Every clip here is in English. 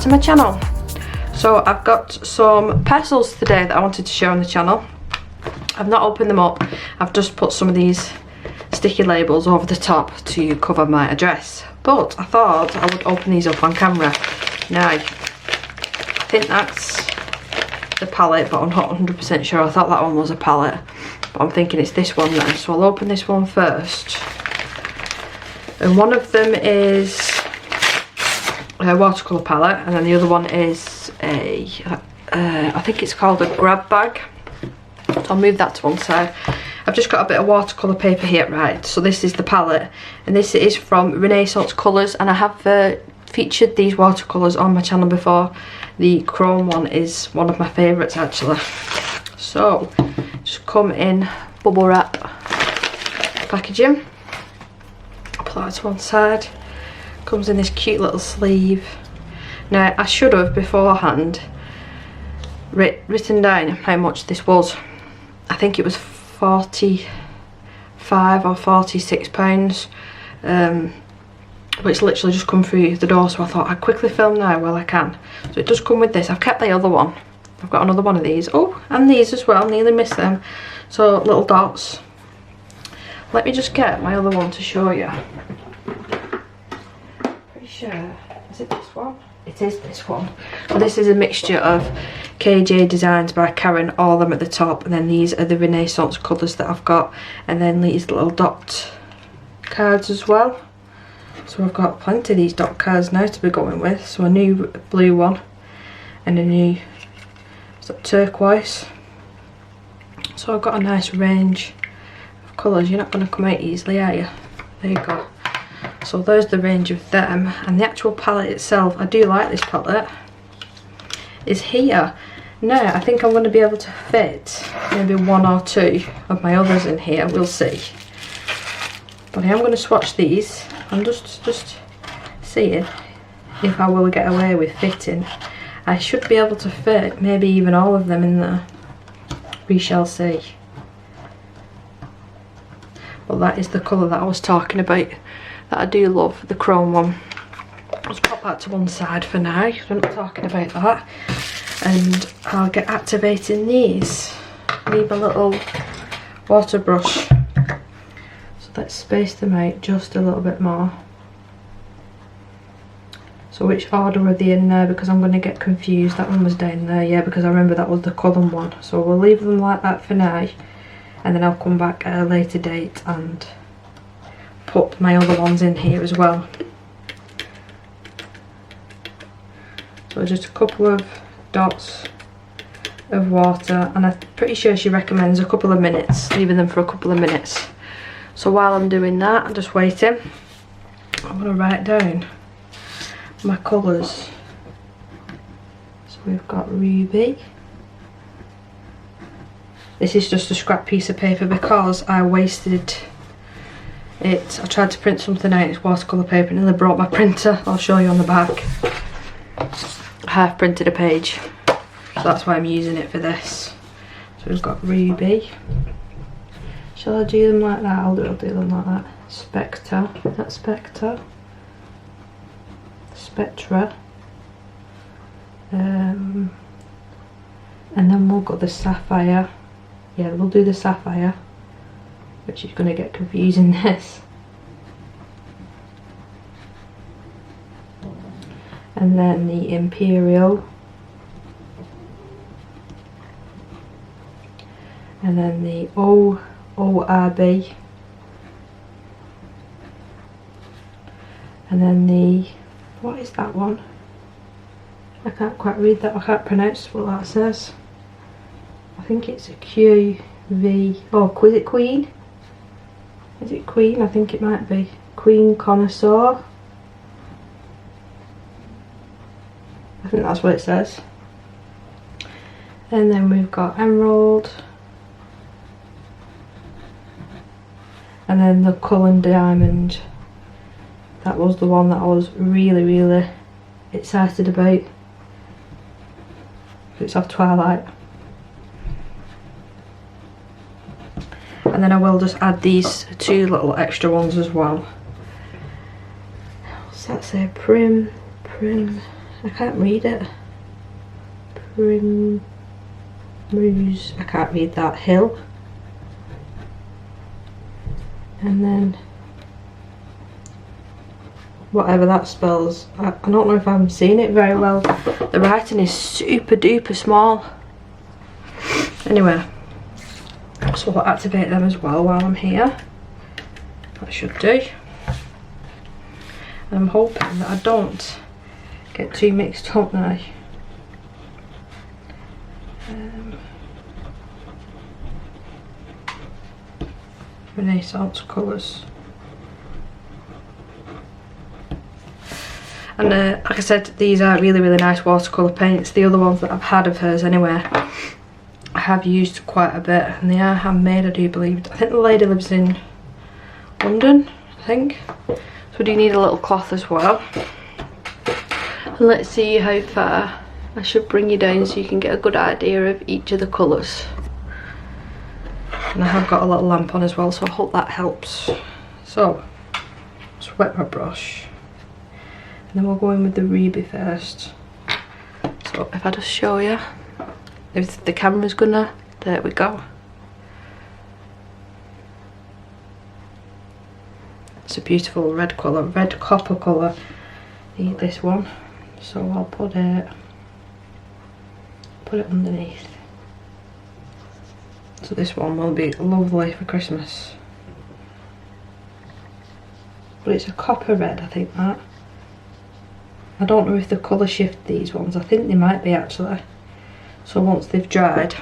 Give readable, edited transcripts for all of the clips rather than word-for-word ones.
to my channel. So I've got some parcels today that I wanted to show on the channel. I've not opened them up, I've just put some of these sticky labels over the top to cover my address, but I thought I would open these up on camera. Now I think that's the palette, but I'm not 100% sure. I thought that one was a palette, but I'm thinking it's this one then, so I'll open this one first. And one of them is a watercolour palette, and then the other one is a I think it's called a grab bag. So I'll move that to one side. I've just got a bit of watercolour paper here, right? So this is the palette, and this is from Renaissance Colours, and I have featured these watercolours on my channel before. The chrome one is one of my favourites actually. So just come in bubble wrap packaging. Put that to one side. Comes in this cute little sleeve. Now I should have beforehand written down how much this was. I think it was £45 or £46, but it's literally just come through the door, so I thought I'd quickly film now while I can. So it does come with this. I've kept the other one. I've got another one of these. Oh, and these as well, nearly missed them. So little dots. Let me just get my other one to show you. Pretty sure, is it this one? It is this one. So this is a mixture of KJ designs by Karen, all of them at the top, and then these are the Renaissance colours that I've got, and then these little dot cards as well. So I've got plenty of these dot cards now to be going with. So a new blue one and a new turquoise. So I've got a nice range of colours. You're not going to come out easily, are you? There you go. So there's the range of them, and the actual palette itself, I do like this palette, is here. Now I think I'm going to be able to fit maybe one or two of my others in here, we'll see. But I am going to swatch these. I'm just seeing if I will get away with fitting. I should be able to fit maybe even all of them in there. We shall see. Well, that is the colour that I was talking about, that I do love, the chrome one. Let's pop that to one side for now, I'm not talking about that. And I'll get activating these. Leave a little water brush. So let's space them out just a little bit more. So which order are they in there, because I'm going to get confused. That one was down there, yeah, because I remember that was the colour one. So we'll leave them like that for now, and then I'll come back at a later date and put my other ones in here as well. So just a couple of dots of water, and I'm pretty sure she recommends a couple of minutes, leaving them for a couple of minutes. So while I'm doing that, I'm just waiting, I'm going to write down my colours. So we've got Ruby. This is just a scrap piece of paper because I wasted it. I tried to print something out, it's watercolour paper, and then I brought my printer. I'll show you on the back. I have printed a page, so that's why I'm using it for this. So we've got Ruby. Shall I do them like that? I'll do them like that. Spectre, that's Spectre. Spectre. And then we'll go the Sapphire. Yeah, we'll do the Sapphire, which is going to get confusing this. And then the Imperial. And then the ORB. And then the, what is that one? I can't quite read that, I can't pronounce what that says. I think it's a QV, oh, is it Queen? Is it Queen? I think it might be. Queen Connoisseur. I think that's what it says. And then we've got Emerald. And then the Cullen Diamond. That was the one that I was really excited about. It's off Twilight. And then I will just add these two little extra ones as well. What's that say? Prim. I can't read it. Primrose, I can't read that. Hill. And then whatever that spells. I don't know if I'm seeing it very well. The writing is super duper small. Anyway, so I'll activate them as well while I'm here. That should do. And I'm hoping that I don't get too mixed up now. Renaissance colours. And like I said, these are really nice watercolour paints. The other ones that I've had of hers anyway, I have used quite a bit, and they are handmade, I do believe. I think the lady lives in London, I think. So we do need a little cloth as well. And let's see how far I should bring you down so you can get a good idea of each of the colours. And I have got a little lamp on as well, so I hope that helps. So, let's wet my brush. And then we'll go in with the ruby first. So if I just show you, if the camera's gonna, there we go. It's a beautiful red colour, red copper colour. Need this one, so I'll put it underneath. So this one will be lovely for Christmas. But it's a copper red, I think that. I don't know if the colour shift these ones. I think they might be actually. So once they've dried,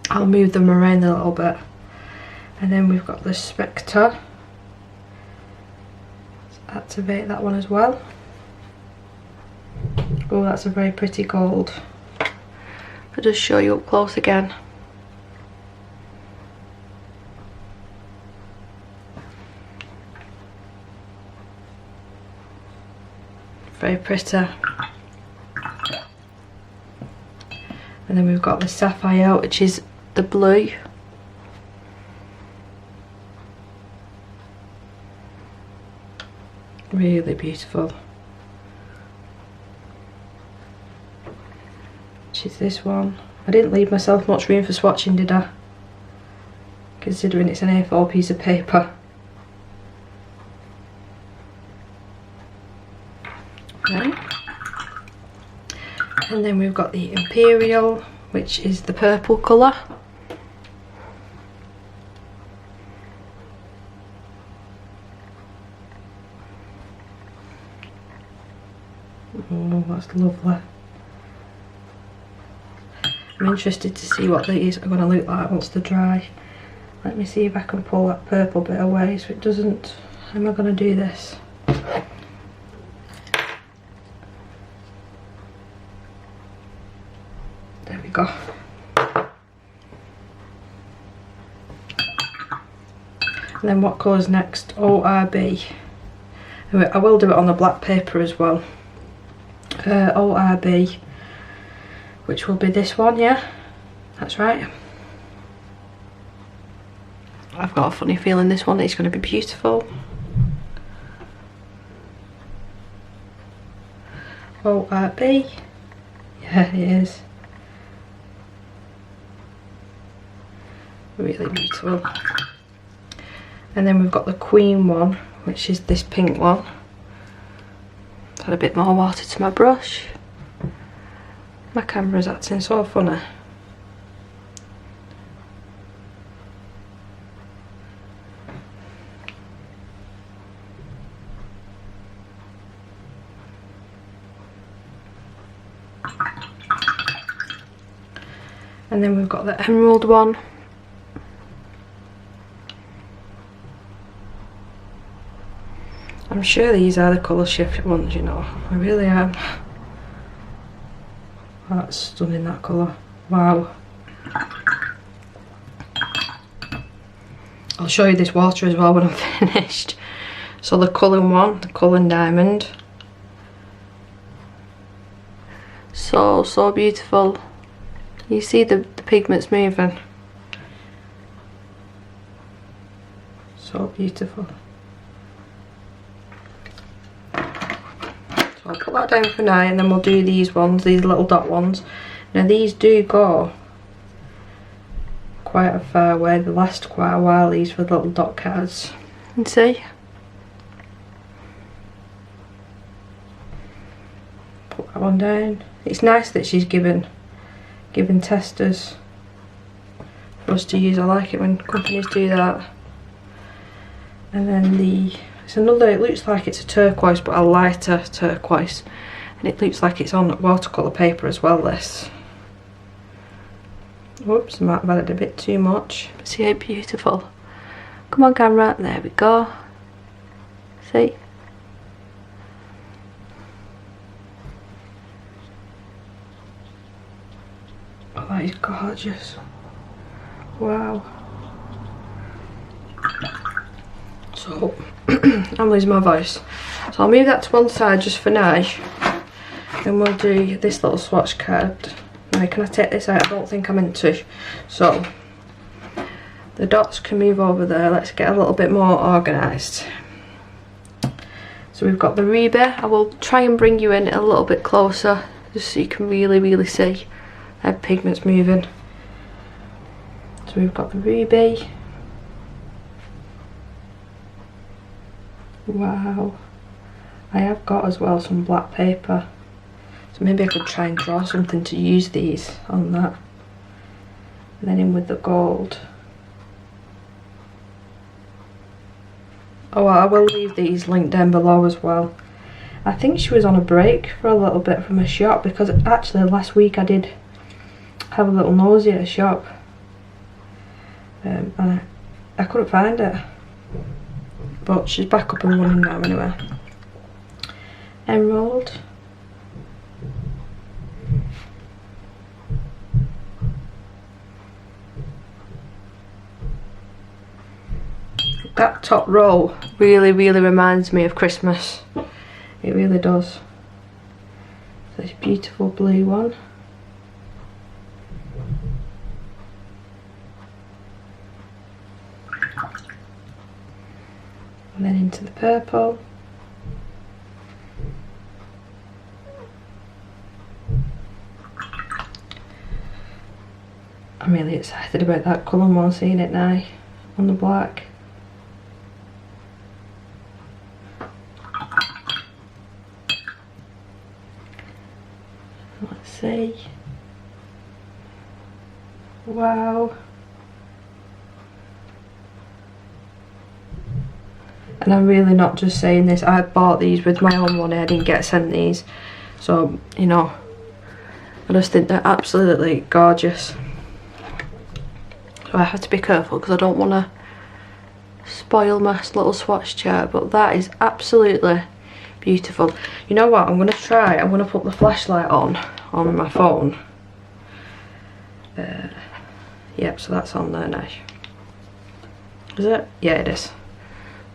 I'll move them around a little bit. And then we've got the Spectre. Let's activate that one as well. Oh, that's a very pretty gold. I'll just show you up close again. Very pretty. And then we've got the Sapphire, which is the blue. Really beautiful. Which is this one. I didn't leave myself much room for swatching, did I? Considering it's an A4 piece of paper. Okay. And then we've got the Imperial, which is the purple colour. Oh, that's lovely. I'm interested to see what these are going to look like once they're dry. Let me see if I can pull that purple bit away so it doesn't... How am I going to do this? There we go. And then what colour's next? ORB. I will do it on the black paper as well. ORB, which will be this one, yeah? That's right. I've got a funny feeling this one is going to be beautiful. ORB. Yeah, it is. Really beautiful. And then we've got the Queen one, which is this pink one. Add a bit more water to my brush. My camera's acting so funny. And then we've got the emerald one. I'm sure these are the colour shift ones, you know. I really am. Oh, that's stunning, that colour. Wow. I'll show you this water as well when I'm finished. So the colouring one, the colouring diamond. So beautiful. You see the pigments moving. So beautiful. So I'll put that down for now, and then we'll do these ones, these little dot ones. Now these do go quite a far way, they last quite a while, these for little dot cards. And see? Put that one down. It's nice that she's given testers for us to use. I like it when companies do that. And then it's another, it looks like it's a turquoise, but a lighter turquoise, and it looks like it's on watercolour paper as well, this. Whoops, I might have added a bit too much. See how beautiful. Come on camera, there we go. See? Oh, that is gorgeous. Wow. So, I'm losing my voice. So I'll move that to one side just for now. And we'll do this little swatch card. Now, can I take this out? I don't think I'm meant to. So, the dots can move over there. Let's get a little bit more organised. So we've got the ruby. I will try and bring you in a little bit closer, just so you can really see how pigment's moving. So we've got the ruby. Wow. I have got as well some black paper. So maybe I could try and draw something to use these on that. And then in with the gold. Oh, I will leave these linked down below as well. I think she was on a break for a little bit from a shop, because actually last week I did have a little nosy at a shop. And I couldn't find it. But she's back up and running now anyway. Emerald. That top row really reminds me of Christmas. It really does. This beautiful blue one. And then into the purple. I'm really excited about that colour more, seeing it now on the black. Let's see. Wow. And I'm really not just saying this, I bought these with my own money, I didn't get sent these. So, you know, I just think they're absolutely gorgeous. So I have to be careful because I don't want to spoil my little swatch chart, but that is absolutely beautiful. You know what, I'm going to try, I'm going to put the flashlight on my phone. Yep, so that's on there now. Is it? Yeah, it is.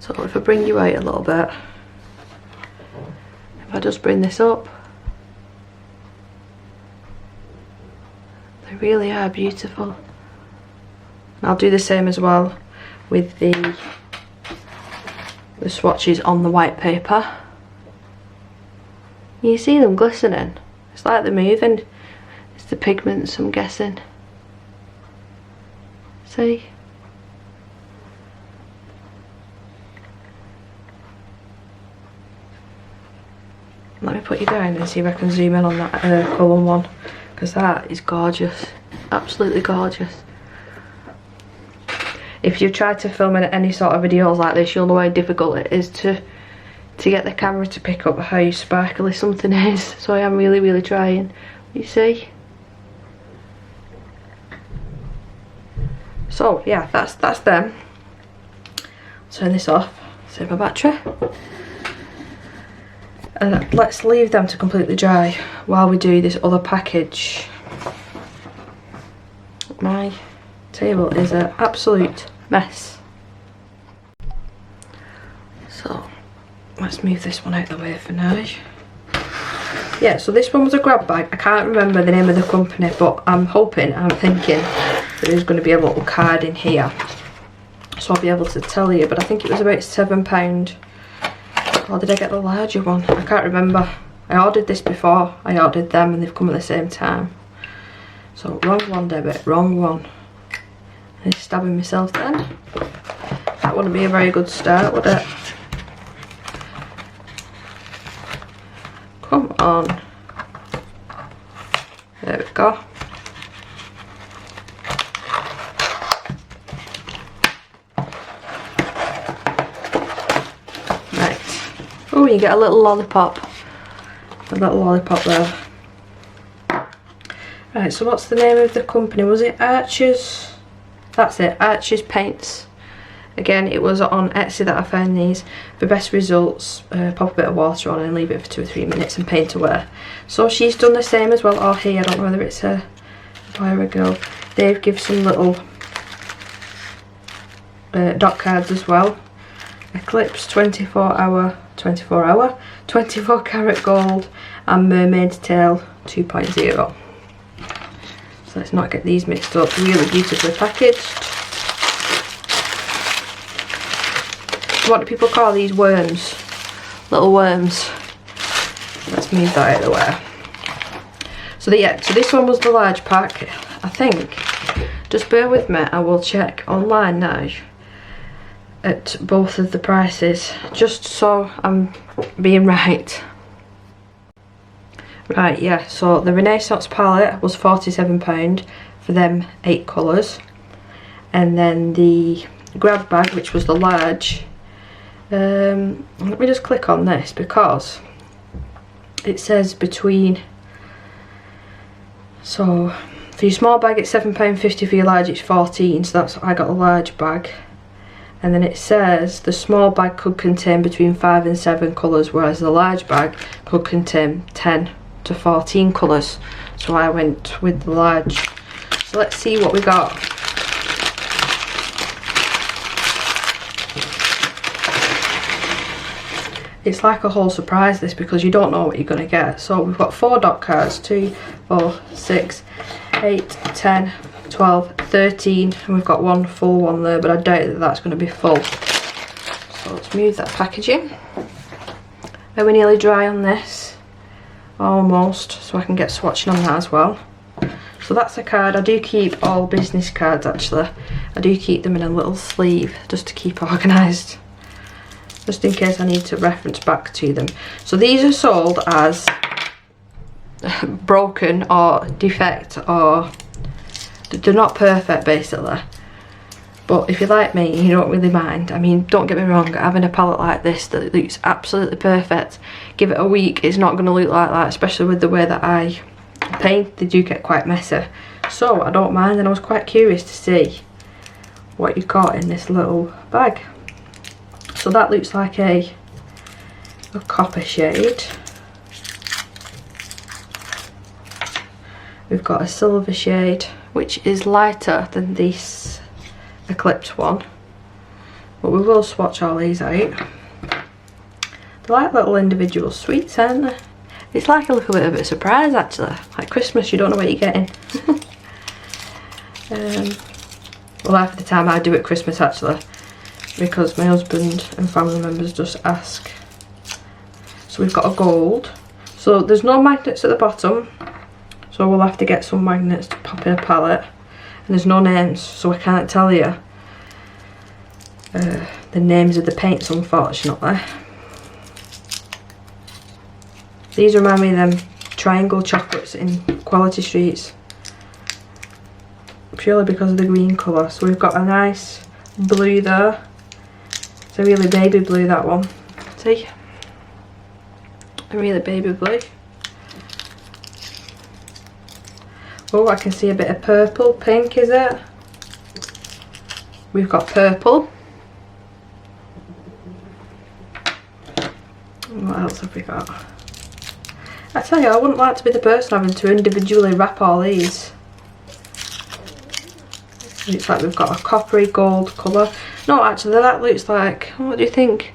So if I bring you out a little bit, if I just bring this up, they really are beautiful. And I'll do the same as well with the swatches on the white paper. You see them glistening. It's like they're moving. It's the pigments, I'm guessing. See? Let me put you down and see if I can zoom in on that colour one, because that is gorgeous, absolutely gorgeous. If you try to film in any sort of videos like this, you'll know how difficult it is to get the camera to pick up how sparkly something is. So I am really trying. You see? So yeah, that's them. Turn this off. Save my battery. And let's leave them to completely dry while we do this other package. My table is an absolute mess. So let's move this one out of the way for now. Yeah, so this one was a grab bag. I can't remember the name of the company, but I'm thinking that there's going to be a little card in here, so I'll be able to tell you. But I think it was about £7. Or did I get the larger one? I can't remember. I ordered this before I ordered them and they've come at the same time. So wrong one, debit, wrong one. I'm stabbing myself then. That wouldn't be a very good start, would it? Come on. There we go. Right. Oh, you get a little lollipop. A little lollipop there. Right, so what's the name of the company? Was it Archers? That's it, Archers Paints. Again, it was on Etsy that I found these. For best results, pop a bit of water on and leave it for 2 or 3 minutes and paint away. So she's done the same as well. Or he, I don't know whether it's a boy or a girl. They've given some little dot cards as well. Eclipse 24 Karat Gold, and Mermaid Tail 2.0. So let's not get these mixed up. Really beautifully packaged. What do people call these? Worms? Little worms. Let's move that out of the way. So so this one was the large pack, I think. Just bear with me, I will check online now at both of the prices, just so I'm being right. Right, yeah, so the Renaissance palette was £47 for them 8 colours. And then the grab bag, which was the large, let me just click on this because it says between, so for your small bag it's £7.50, for your large it's 14, so that's, I got a large bag. And then it says the small bag could contain between 5 and 7 colours, whereas the large bag could contain 10 to 14 colours. So I went with the large. So let's see what we got. It's like a whole surprise this, because you don't know what you're going to get. So we've got 4 dot cards, 2, 4, 6, 8, 10, 12, 13, and we've got one full one there, but I doubt that that's going to be full. So let's move that packaging. Are we nearly dry on this? Almost, so I can get swatching on that as well. So that's a card. I do keep all business cards actually. I do keep them in a little sleeve just to keep organised, just in case I need to reference back to them. So these are sold as broken or defect, or they're not perfect basically. But if you're like me, you don't really mind. I mean, don't get me wrong, having a palette like this that looks absolutely perfect, give it a week, it's not going to look like that, especially with the way that I paint. They do get quite messy. So I don't mind, and I was quite curious to see what you got in this little bag. So that looks like a copper shade. We've got a silver shade, which is lighter than this Eclipse one, but we will swatch all these out. They're like little individual sweets, aren't they? It's like a little bit of a surprise actually, like Christmas, you don't know what you're getting. Well, half of the time I do at Christmas actually, because my husband and family members just ask. So we've got a gold, so there's no magnets at the bottom, so we'll have to get some magnets to pop in a palette. And there's no names, so I can't tell you the names of the paints, unfortunately. These remind me of them triangle chocolates in Quality Streets, purely because of the green colour. So we've got a nice blue there. It's a really baby blue, that one. See? A really baby blue. Oh, I can see a bit of purple, pink, is it? We've got purple. What else have we got? I tell you, I wouldn't like to be the person having to individually wrap all these. Looks like we've got a coppery gold colour. No, actually, that looks like, what do you think?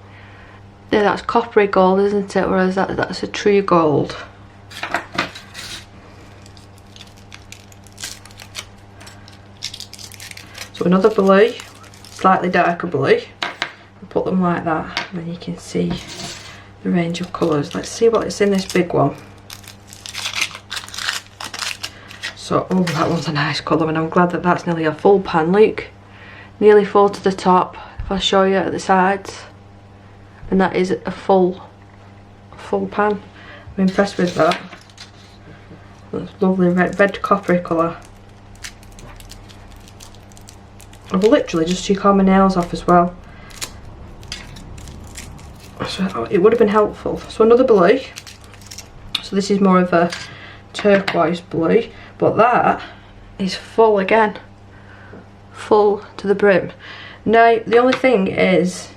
Yeah, that's coppery gold, isn't it? Whereas that's a true gold. So another blue, slightly darker blue. We'll put them like that, and then you can see the range of colours. Let's see what's in this big one. So, oh, that one's a nice colour, and I'm glad that that's nearly a full pan. Look, nearly full to the top. If I show you at the sides, and that is a full pan. I'm impressed with that. That's lovely red coppery colour. I've literally just took all my nails off as well. So it would have been helpful. So another blue. So this is more of a turquoise blue, but that is full again. Full to the brim. Now the only thing is,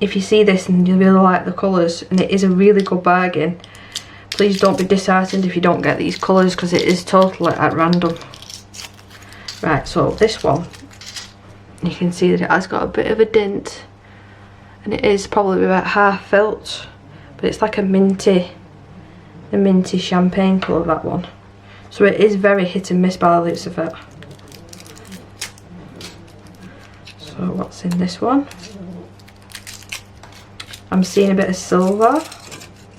if you see this and you really like the colours and it is a really good bargain, please don't be disheartened if you don't get these colours, because it is totally at random. Right, so this one, you can see that it has got a bit of a dint, and it is probably about half felt, but it's like a minty champagne colour, that one. So it is very hit and miss by the looks of it. So what's in this one? I'm seeing a bit of silver.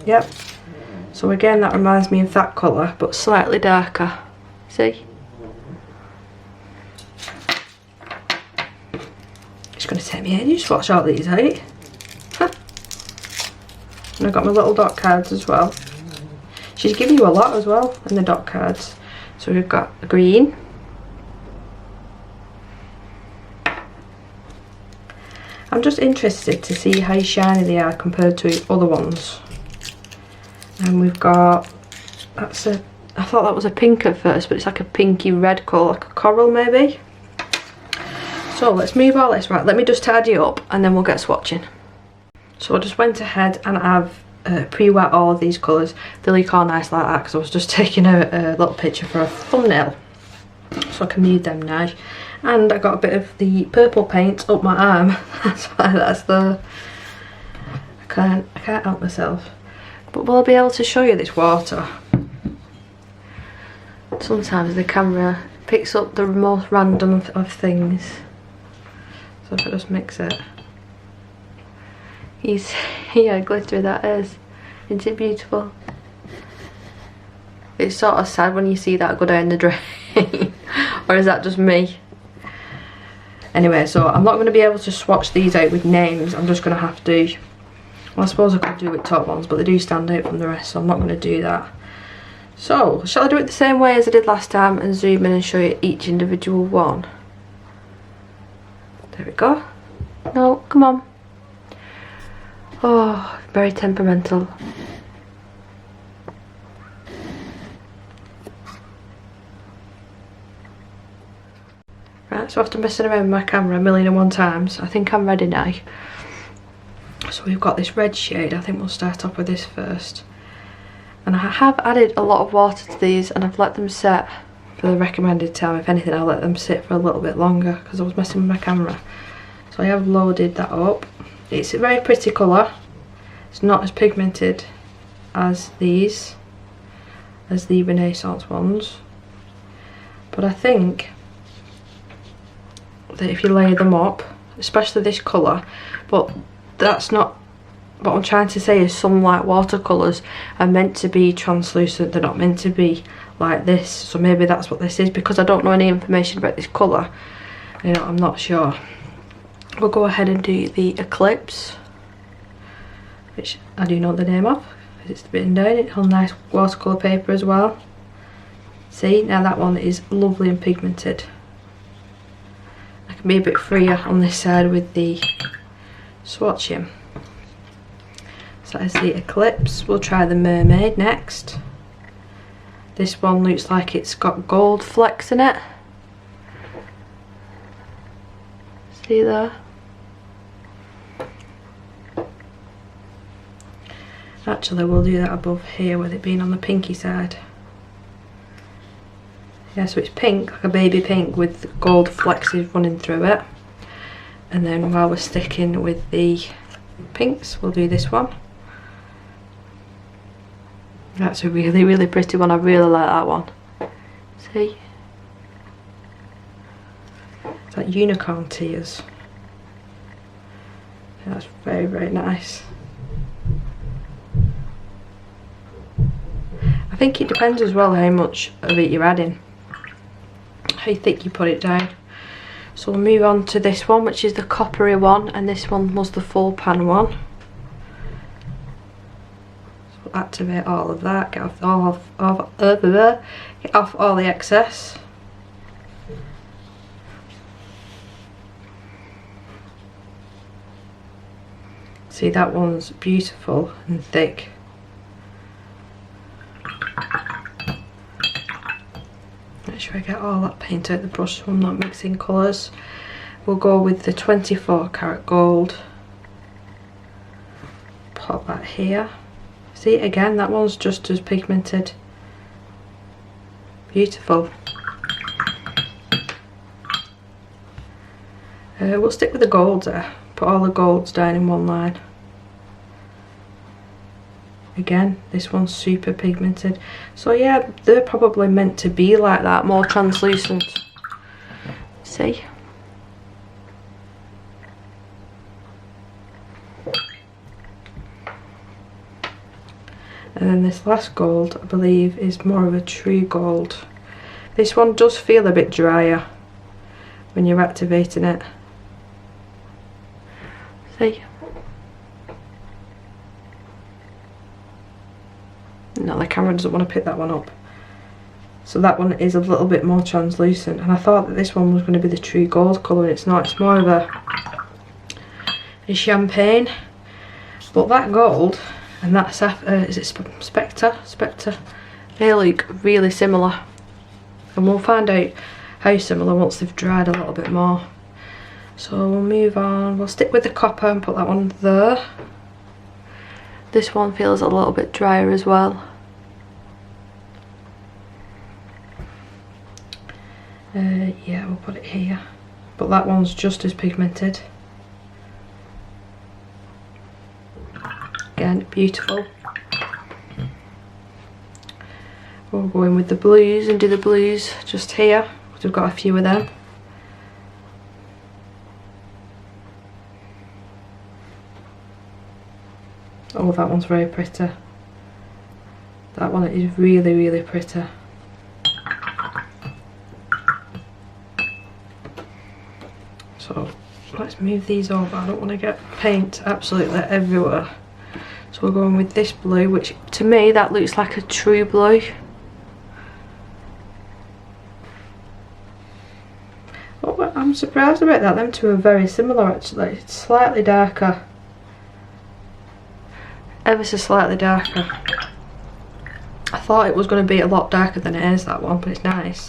Yep. So again, that reminds me of that colour, but slightly darker. See? It's going to take me ages to swatch all these out. Huh. And I've got my little dot cards as well. She's giving you a lot as well in the dot cards. So we've got the green. I'm just interested to see how shiny they are compared to other ones. And we've got, I thought that was a pink at first, but it's like a pinky red colour, like a coral maybe. So let's move all this. Right, let me just tidy up and then we'll get swatching. So I just went ahead and I've pre-wet all of these colours. They look all nice like that because I was just taking a little picture for a thumbnail. So I can use them now. And I got a bit of the purple paint up my arm. That's why that's the... I can't help myself. But will I be able to show you this water? Sometimes the camera picks up the most random of things. So if I just mix it. Yeah, glittery that is. Isn't it beautiful? It's sort of sad when you see that go down the drain. Or is that just me? Anyway, so I'm not going to be able to swatch these out with names. I'm just going to have to... Well, I suppose I could do it with top ones, but they do stand out from the rest, so I'm not going to do that. So, shall I do it the same way as I did last time and zoom in and show you each individual one? There we go. No, come on. Oh, very temperamental. Right, so after messing around with my camera a million and one times, I think I'm ready now. So we've got this red shade. I think we'll start off with this first. And I have added a lot of water to these and I've let them set for the recommended time. If anything, I'll let them sit for a little bit longer because I was messing with my camera. So I have loaded that up. It's a very pretty colour. It's not as pigmented as these, as the Renaissance ones. But I think that if you lay them up, especially this colour, but that's not what I'm trying to say, is some like watercolours are meant to be translucent, they're not meant to be like this. So maybe that's what this is, because I don't know any information about this colour, you know, I'm not sure. We'll go ahead and do the Eclipse, which I do know the name of because it's written down. It's on nice watercolour paper as well. See, now that one is lovely and pigmented. I can be a bit freer on this side with the swatching. So that's the Eclipse. We'll try the Mermaid next. This one looks like it's got gold flecks in it. See there? Actually, we'll do that above here with it being on the pinky side. Yeah, so it's pink, like a baby pink with gold flexes running through it. And then while we're sticking with the pinks, we'll do this one. That's a really, really pretty one. I really like that one. See? It's like unicorn tears. Yeah, that's very, very nice. think it depends as well how much of it you're adding, how thick you put it down. So we'll move on to this one, which is the coppery one, and this one was the full pan one. So we'll activate all of that, get off all the excess. See, that one's beautiful and thick. Make sure I get all that paint out the brush so I'm not mixing colours. We'll go with the 24 Karat Gold. Pop that here. See, again, that one's just as pigmented. Beautiful. We'll stick with the golds there. Put all the golds down in one line. Again, this one's super pigmented. So yeah, they're probably meant to be like that, more translucent. See? And then this last gold, I believe, is more of a true gold. This one does feel a bit drier when you're activating it. See? No, the camera doesn't want to pick that one up. So that one is a little bit more translucent, and I thought that this one was going to be the true gold colour, and it's not. It's more of a champagne. But that gold and that sapphire, is it Spectre? Spectre, they look really similar, and we'll find out how similar once they've dried a little bit more. So we'll move on. We'll stick with the copper and put that one there. This one feels a little bit drier as well. Yeah, we'll put it here. But that one's just as pigmented. Again, beautiful. We'll go in with the blues and do the blues just here, because we've got a few of them. Oh, that one's very pretty. That one is really, really pretty. So let's move these over. I don't want to get paint absolutely everywhere. So we're going with this blue, which to me that looks like a true blue. Oh, I'm surprised about that. Them two are very similar actually. It's slightly darker. Ever so slightly darker. I thought it was going to be a lot darker than it is, that one, but it's nice.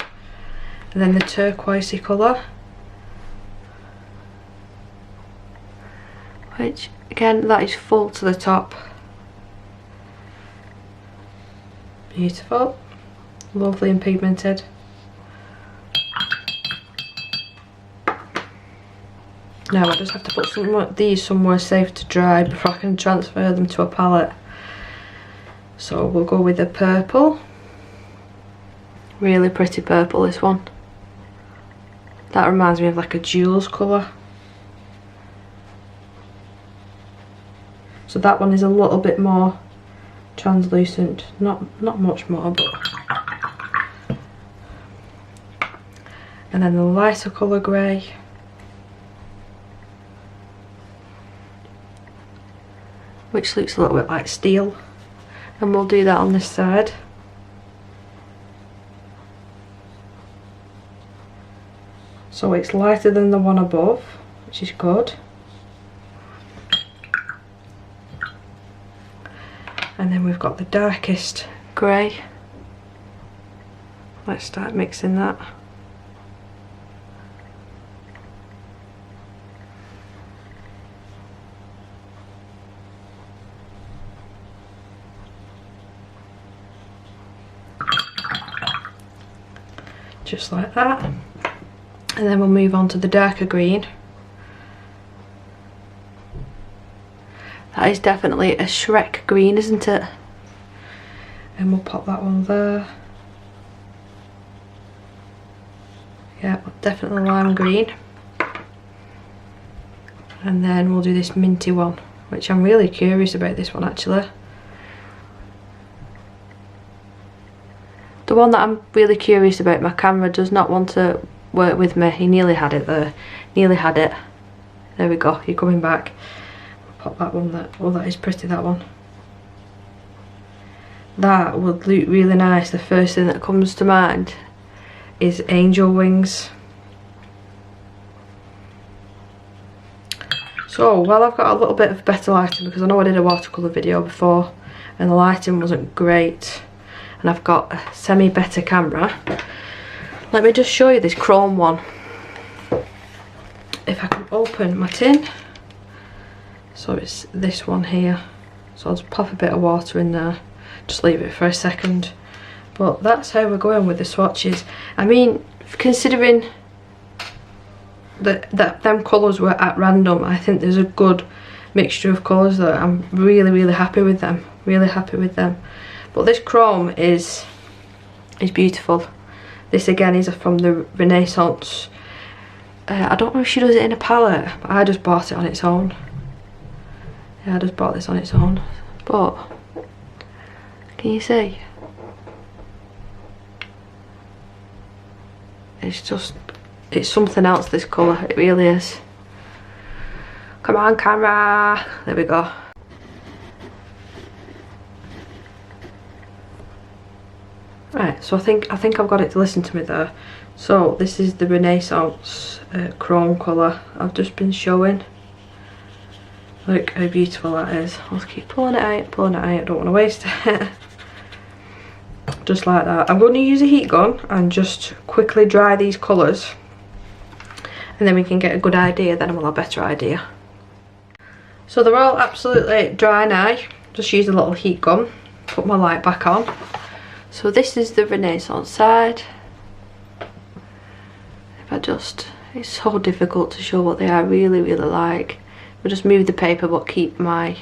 And then the turquoisey colour, which again, that is full to the top. Beautiful, lovely and pigmented. Now I just have to put these somewhere safe to dry before I can transfer them to a palette. So we'll go with the purple. Really pretty purple, this one. That reminds me of like a jewels colour. So that one is a little bit more translucent. Not much more, but. And then the lighter colour grey. Which looks a little bit like steel, and we'll do that on this side. So it's lighter than the one above, which is good. And then we've got the darkest grey. Let's start mixing that. Just like that, and then we'll move on to the darker green. That is definitely a Shrek green, isn't it? And we'll pop that one there. Yeah, definitely lime green. And then we'll do this minty one, which I'm really curious about this one actually. The one that I'm really curious about, my camera does not want to work with me. He nearly had it there. Nearly had it. There we go, you're coming back. I'll pop that one there. Oh, that is pretty, that one. That would look really nice. The first thing that comes to mind is angel wings. So, well, I've got a little bit of better lighting because I know I did a watercolour video before and the lighting wasn't great. And I've got a semi-better camera. Let me just show you this chrome one. If I can open my tin. So it's this one here. So I'll just pop a bit of water in there. Just leave it for a second. But that's how we're going with the swatches. I mean, considering that them colours were at random, I think there's a good mixture of colours there. I'm really happy with them. Really happy with them. But this chrome is beautiful. This again is from the Renaissance. I don't know if she does it in a palette, but I just bought it on its own. Yeah, I just bought this on its own. But can you see? It's something else, this colour. It really is. Come on, camera. There we go. Right, so I think I've got it to listen to me there. So this is the Renaissance chrome colour I've just been showing. Look how beautiful that is. I'll just keep pulling it out, I don't want to waste it. Just like that. I'm going to use a heat gun and just quickly dry these colours. And then we can get a good idea, then we'll have a better idea. So they're all absolutely dry now. Just use a little heat gun, put my light back on. So this is the Renaissance side. If I just, it's so difficult to show what they are really like. I'll just move the paper but keep my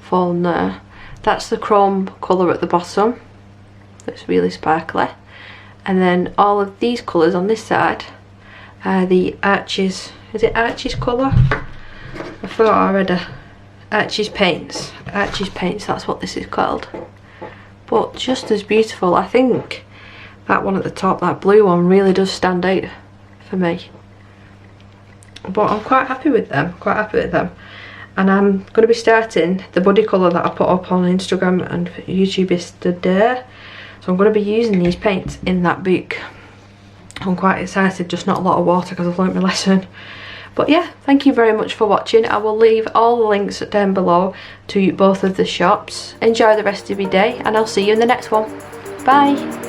phone there. That's the chrome colour at the bottom. It's really sparkly. And then all of these colours on this side are the Arches. Is it Arches colour? I thought I read a Arches Paints. Arches Paints, that's what this is called. But just as beautiful. I think that one at the top, that blue one, really does stand out for me. But I'm quite happy with them, And I'm going to be starting the body colour that I put up on Instagram and YouTube yesterday. So I'm going to be using these paints in that book. I'm quite excited, just not a lot of water because I've learnt my lesson. But yeah, thank you very much for watching. I will leave all the links down below to both of the shops. Enjoy the rest of your day and I'll see you in the next one. Bye!